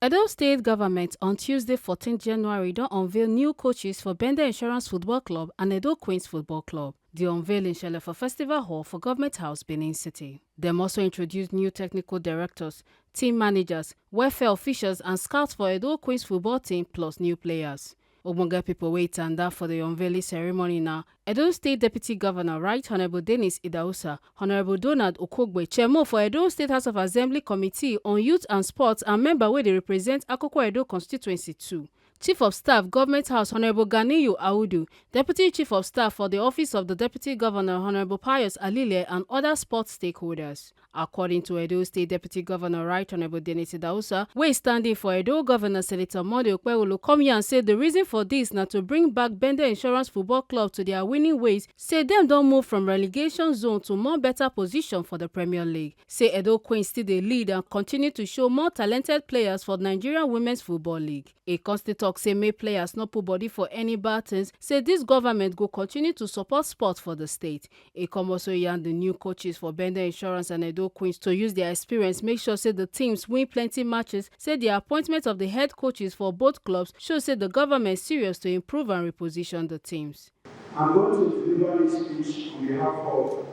Edo State Govumet on Tuesday 14 January don unveil new coaches for Bendel Insurance Football Club and Edo Queens Football Club. The unveiling shele for Festival Hall for Government House, Benin City. Dem also introduced new technical directors, team managers, welfare officials and scouts for Edo Queens football team plus new players. Ogbonge pipo wey tanda for the unveiling ceremony na Edo State Deputy Governor Right Honourable Dennis Idausa, Honourable Donald Okogbe, Chairman for Edo State House of Assembly Committee on Youth and Sports and member wey dey represent Akoko Edo Constituency 2. Chief of Staff, Government House, Honourable Ganiyu Audu, Deputy Chief of Staff for the Office of the Deputy Governor, Honourable Pius Alile, and other sports stakeholders. According to Edo State Deputy Governor Right Honourable Dennis Idausa, wey standing for Edo Governor Senator Monday Okpewolo, come here and say the reason for this na to bring back Bendel Insurance Football Club to their winning ways, say dem don move from relegation zone to more better position for the Premier League. Say Edo Queens still dey lead and continue to show more talented players for Nigerian Women's Football League. A constant talk say make players no put body for any bad things, say this government go continue to support sport for the state. A come also yarn the new coaches for Bendel Insurance and Edo Queens to use their experience make sure say the teams win plenty matches, say the appointment of the head coaches for both clubs show say the government serious to improve and reposition the teams. I'm going to deliver this speech on behalf of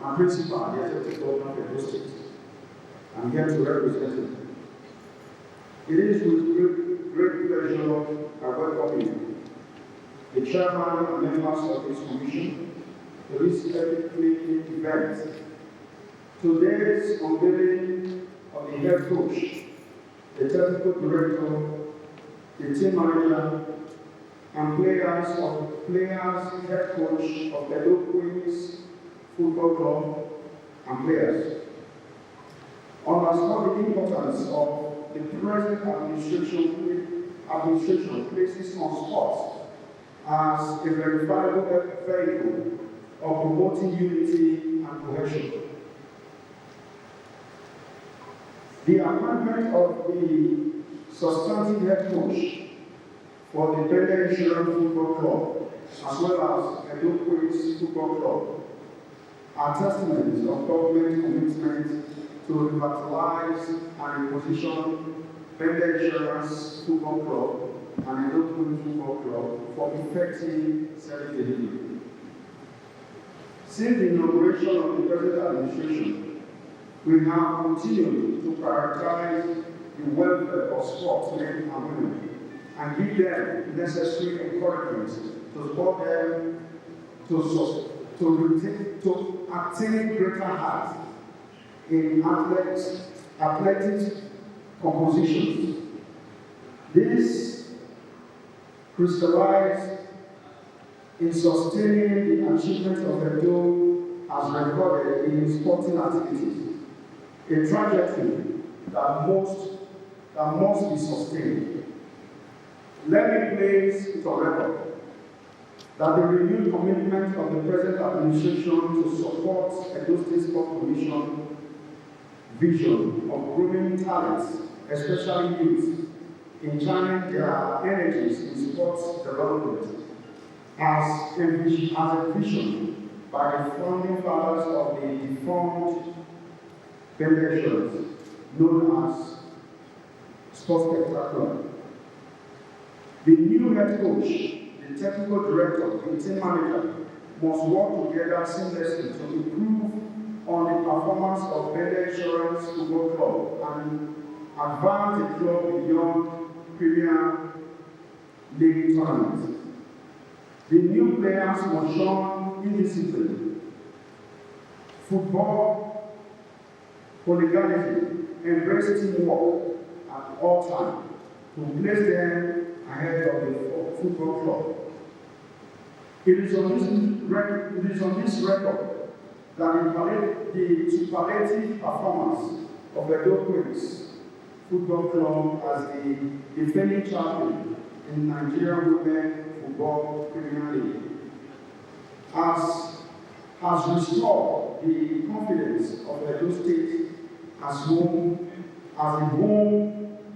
my principal, the Executive Governor of Edo State. I'm here to represent him. It is with great pleasure I welcome you, the chairman and members of this commission, to this epic event. Today's unveiling of the head coach, the technical director, the team manager, and head coach of the Edo Queens Football Club and players, underscore the importance of the present administration places on sports as a verifiable vehicle of promoting unity and cohesion. The appointment of the substantive head coach for the Bendel Insurance Football Club as well as Edo Queens Football Club are testaments of government commitment to revitalize and reposition Bendel Insurance Football Club and Edo Queens Football Club for effective service delivery. Since the inauguration of the present administration, we have continued to prioritize the welfare of sportsmen and women and give them necessary encouragement to support them to attain greater heights in athletic compositions. This crystallized in sustaining the achievement of Edo as recorded in sporting activities, a trajectory that must be sustained. Let me place it on record that the renewed commitment of the present administration to support Edo State Sport Commission vision of growing talents, especially youth, in channeling their energies in sports development as envisioned by the founding fathers of the defunct Bendel Insurance, known as Sports Spectacular. The new head coach, the technical director, and team manager must work together seamlessly to improve on the performance of Bendel Insurance Football Club and advance the club beyond Premier League tournaments. The new players must show indiscipline, football, hooliganism, embrace teamwork at all times to place them ahead of the football club. It is on this record that the superlative performance of the Edo Queens Football Club as the defending champion in Nigerian Women's Football Premier League has restored the confidence of Edo State as the home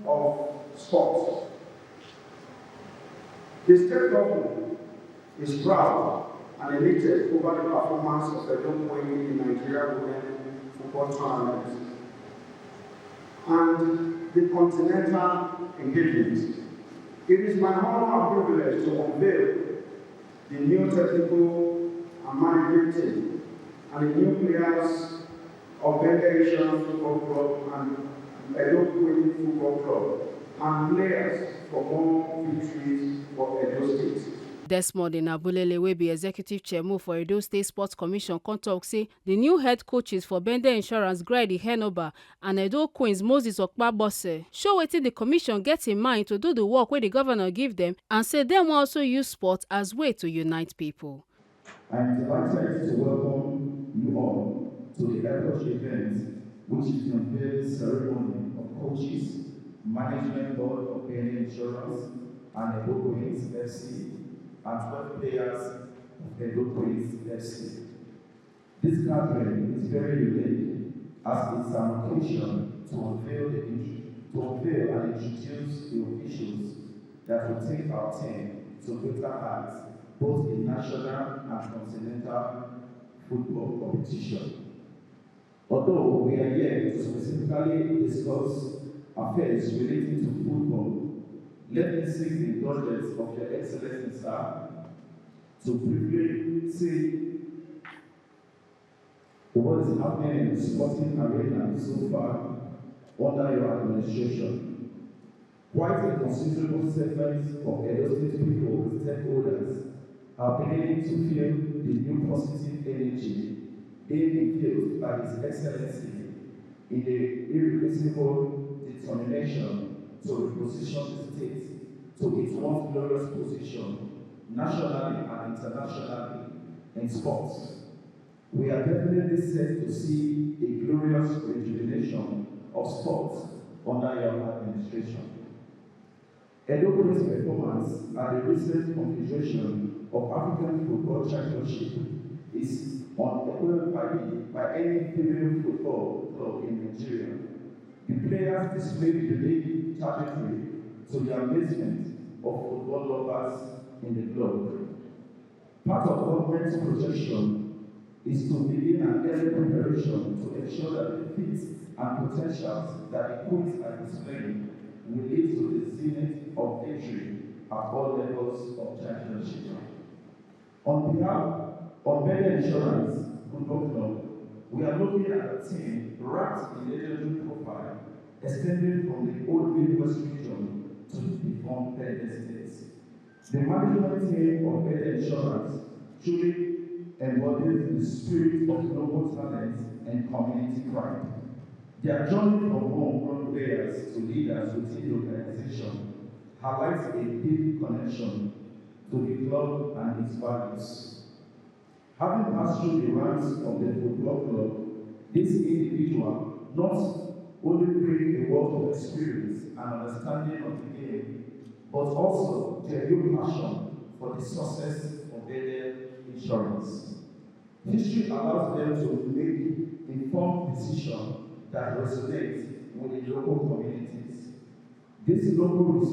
of sports. The state government is proud and elated over the performance of Edo Queens in Nigeria Women's Football Tournament. And the continental engagement. It is my honor and privilege to unveil the new technical and management team and the new players of Bendel Insurance Football Club and Edo Queens Football Club, and players for more victories for Edo State. Desmond Inabulele, wey be executive chairman for Edo State Sports Commission, come tok say the new head coaches for Bendel Insurance, Grady Henoba, and Edo Queens, Moses Okpabose, show wetin the commission get in mind to do the work wey the governor give them, and say dem wan also use sport as way to unite people. I am delighted to welcome you all to the Edo event, which is the unveil ceremony of coaches, management board of Bendel Insurance, and Edo Queens FC, and 12 players of Edo Queens FC. This gathering is very unique as it's an occasion to unveil and introduce the officials that will take our team to greater heights, both in national and continental football competition. Although we are here to specifically discuss affairs relating to football, let me seek the indulgence of Your Excellency, sir, to briefly see what is happening in the sporting arena so far under your administration. Quite a considerable segment of Edo State people, stakeholders, are beginning to feel the new positive energy being infused by His Excellency in the irrepressible determination to reposition the state to its once glorious position nationally and internationally in sports. We are definitely set to see a glorious rejuvenation of sports under your administration. Edo Queens' performance at the recent Confederation of African Football Championship is unequaled by any female football club in Nigeria. The players displayed the unique trajectory to the amazement of football lovers in the globe. Part of government's projection is to begin an early preparation to ensure that the feats and potentials that the Queens are displaying will lead to the zenith of victory at all levels of championship. On behalf of Bendel Insurance Football Club, we are looking at a team wrapped in legendary profile, extending from the old Midwest region to the defunct Bendel States. The management team of Bendel Insurance truly embodies the spirit of local talent and community pride. Their journey from homegrown players to leaders within the organization highlights a deep connection to the club and its values. Having passed through the ranks of the football club, this individual not only brings a wealth of experience and understanding of the game, but also genuine passion for the success of Bendel Insurance. History allows them to make informed decisions that resonate with the local communities. This local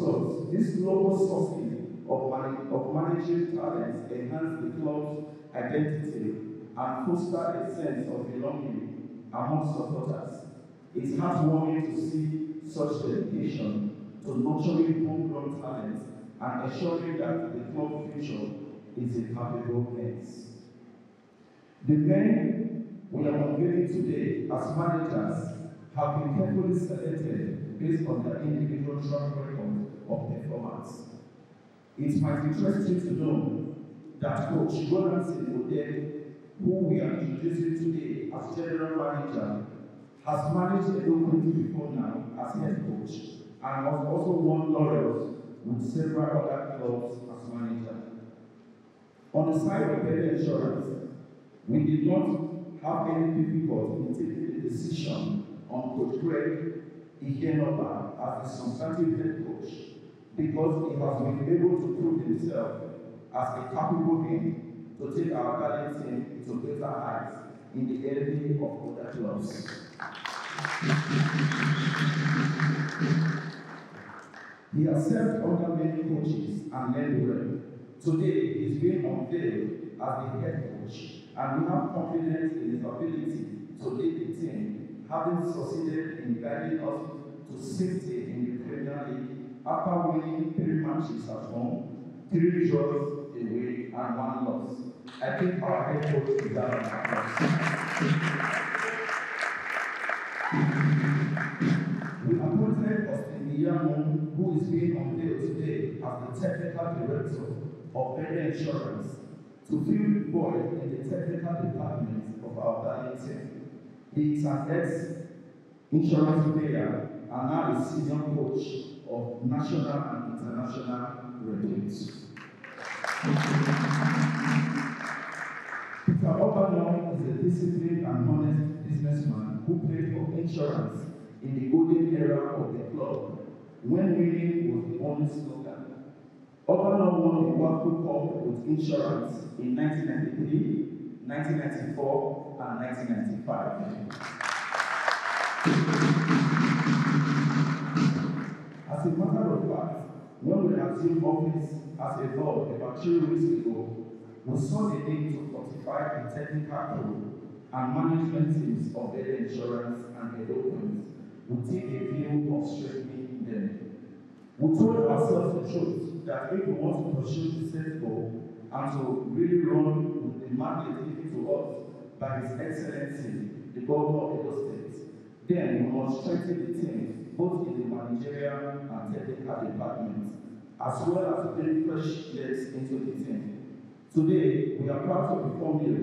sourcing of managing talents enhance the club's identity and foster a sense of belonging among supporters. It's heartwarming to see such dedication to nurturing homegrown talent and ensuring that the club's future is in capable hands. The men we are unveiling today as managers have been carefully selected based on their individual track record of performance. It might interest you to know that Coach Ronaldson Odeh, who we are introducing today as General Manager, has managed Edo Queens before now as head coach and has also won laurels with several other clubs as manager. On the side of Bendel Insurance, we did not have any difficulty in taking the decision on Coach Greg Ihenoba as the substantive head coach because he has been able to prove himself as a capable man to take our talent team to greater heights in the area of other clubs. He has served under many coaches and learned well. Today, he is being unveiled as the head coach, and we have confidence in his ability to lead the team, having succeeded in guiding us to 60 in the Premier League after winning 3 matches at home, 3 draws away, and 1 loss. I think our head coach is down on applause. We appointed Austin Iyamon, who is being unveiled today as the technical director of Bendel Insurance, to fill the void in the technical department of our darling team. He is an ex-insurance player and now a senior coach of national and international repute. Peter Obano is a disciplined and honest businessman who played for insurance in the golden era of the club, when winning was the only slogan. Obano won the Waffle Cup with insurance in 1993, 1994, and 1995. As a matter of fact, when we assumed office as a board about 2 weeks ago, we saw the need to fortify the technical crew and management teams of Edo Insurance and Edo Queens. We take a view of strengthening them. We told ourselves the truth that if we want to pursue the set goal and to really run with the mandate given to us by His Excellency, the Governor of Edo State, then we must strengthen the teams, both in the managerial and technical departments, as well as bring fresh legs into the team. Today, we are proud to inform you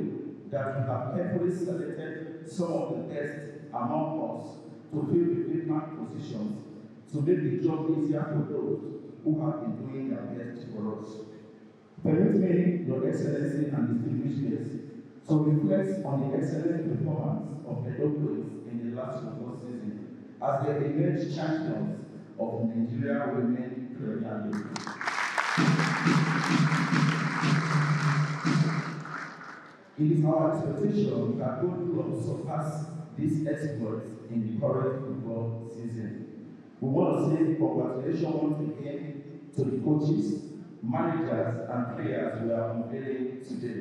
that we have carefully selected some of the best among us to fill the vacant positions to make the job easier for those who have been doing their best for us. Permit me, Your Excellency and distinguished guests, to reflect on the excellent performance of Edo Queens in the last football season as they emerged champions of Nigeria Women Premier League. It is our expectation that both clubs surpass these exploits in the current football season. We want to say congratulations once again to the coaches, managers, and players we are unveiling today.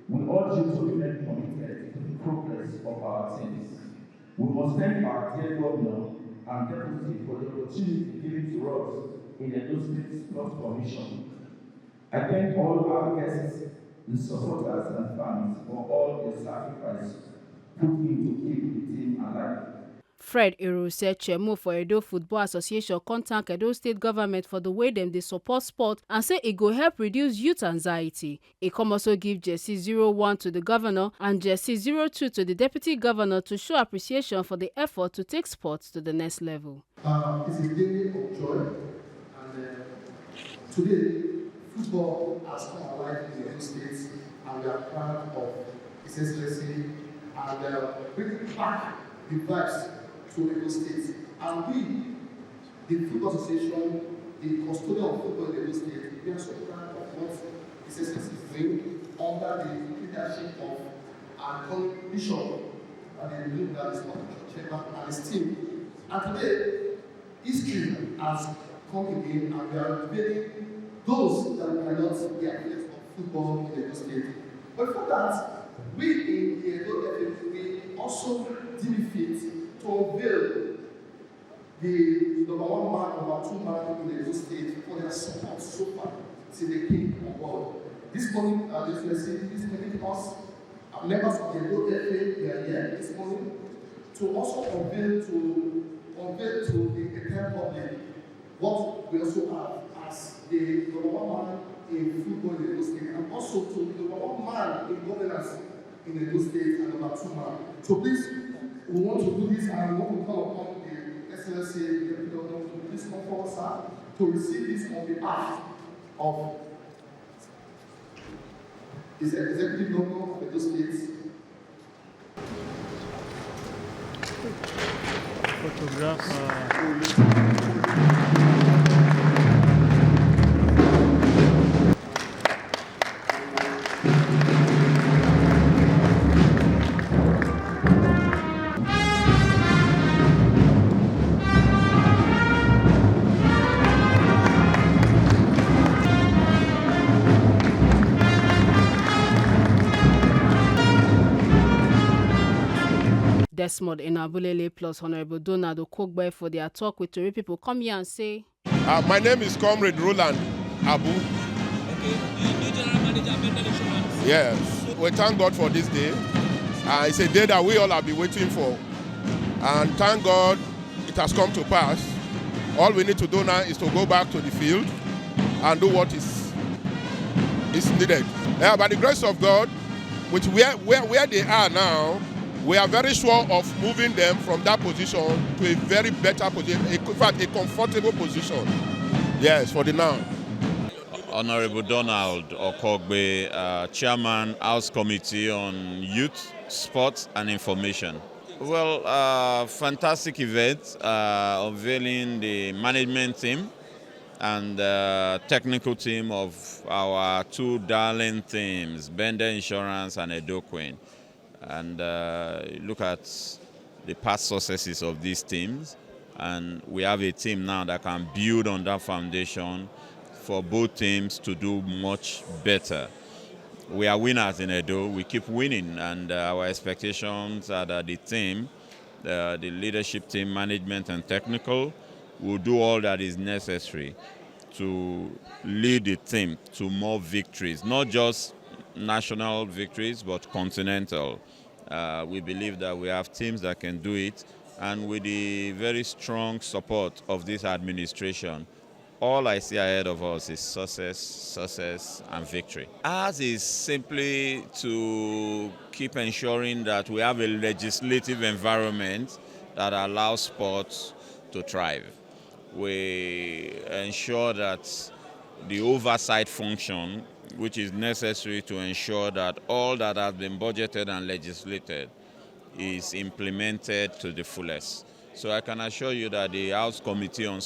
We urge you to remain committed to the progress of our teams. We must thank our dear Governor and Deputy for the opportunity given to us in the Edo State Sports Commission. I thank all our guests, the supporters and fans for all their sacrifice put in to keep the team alive. Fred Iruse, chairman for Edo Football Association, thank Edo State Government for the way dem dey support sport and say e go help reduce youth anxiety. E come also give jersey 01 to the governor and jersey 02 to the deputy governor to show appreciation for the effort to take sports to the next level. It's a day of joy, and today football has come alive in the Edo State, and we are proud of His Excellency and bringing back the vibes to Edo State. And we, the Football Association, the custodian of football in Edo State, we are so proud of what His Excellency is doing under the leadership of our colleague Bishop and the chairman and his team. And today, history has come again, and we are unveiling those that cannot be athletes of football in Edo State. But for that, we in the Edo FA, we also deem fit to unveil the number 1 man, number 2 man in the Edo State for their support so far since they came on board. This morning, this morning, us members of the Edo FA, we are here this morning to also unveil to the entire public what we also have as the number 1 man in football in Edo State, and also to the number 1 man in governance in Edo State and number 2 man. So please, we want to do this, and we want to call upon the Excellency, the Deputy Governor, to please come forward, sir, to receive this on behalf of His Executive Governor of Edo State. Desmond Enabulele plus Honorable Donald Okogbe for their talk with Tori people come here and say. My name is Comrade Roland Abu. Okay, the new general manager, Bendel Insurance. Yes, we thank God for this day. It's a day that we all have been waiting for. And thank God it has come to pass. All we need to do now is to go back to the field and do what is needed. By the grace of God, with where they are now, we are very sure of moving them from that position to a very better position, in fact, a comfortable position. Yes, for the now. Honorable Donald Okogbe, Chairman, House Committee on Youth, Sports and Information. Well, fantastic event, unveiling the management team and technical team of our two darling teams, Bendel Insurance and Edo Queens. And look at the past successes of these teams, and we have a team now that can build on that foundation for both teams to do much better. We are winners in Edo. We keep winning, and our expectations are that the team, the leadership team, management and technical, will do all that is necessary to lead the team to more victories, not just national victories, but continental. We believe that we have teams that can do it, and with the very strong support of this administration, all I see ahead of us is success, and victory. Ours is simply to keep ensuring that we have a legislative environment that allows sports to thrive. We ensure that the oversight function, which is necessary to ensure that all that has been budgeted and legislated is implemented to the fullest. So I can assure you that the House Committee on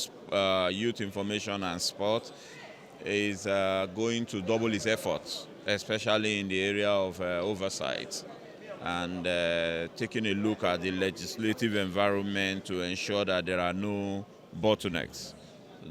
Youth Information and Sport is going to double its efforts, especially in the area of oversight, and taking a look at the legislative environment to ensure that there are no bottlenecks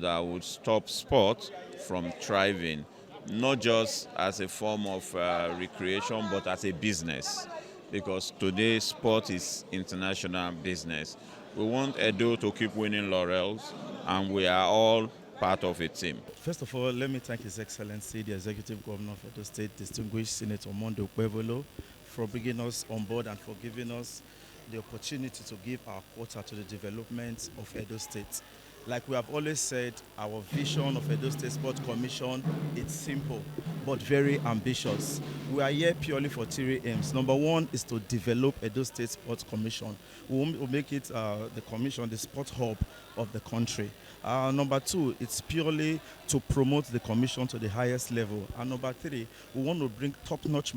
that would stop sport from thriving, not just as a form of recreation, but as a business. Because today, sport is international business. We want Edo to keep winning laurels, and we are all part of a team. First of all, let me thank His Excellency, the Executive Governor of Edo State, distinguished Senator Mondo Kwevolo, for bringing us on board and for giving us the opportunity to give our quota to the development of Edo State. Like we have always said, our vision of Edo State Sports Commission is simple but very ambitious. We are here purely for three aims. Number one is to develop Edo State Sports Commission. We will make it the commission, the sport hub of the country. Number two, it's purely to promote the commission to the highest level. And number three, we want to bring top-notch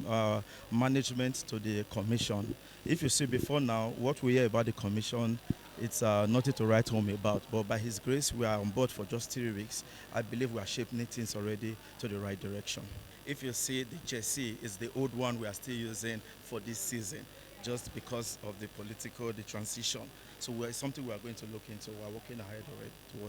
management to the commission. If you see before now, what we hear about the commission, it's nothing to write home about, but by His grace, we are on board for just 3 weeks. I believe we are shaping things already to the right direction. If you see, the jersey is the old one we are still using for this season, just because of the transition. So it's something we are going to look into. We are working ahead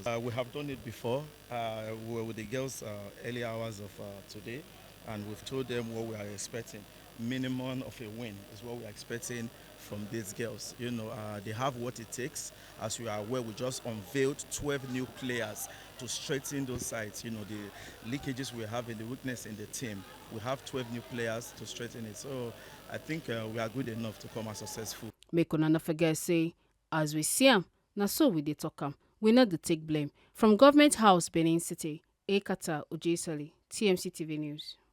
already. We have done it before. We were with the girls early hours of today, and we've told them what we are expecting. Minimum of a win is what we are expecting from these girls. You know, they have what it takes. As we are aware, we just unveiled 12 new players to straighten those sides. You know, the leakages we have and the weakness in the team. We have 12 new players to straighten it. So I think we are good enough to come as successful. Make una no forget say, as we see am, na so we dey talk am. We no dey take blame. From Government House, Benin City, Ekata Ojesali, TMC TV News.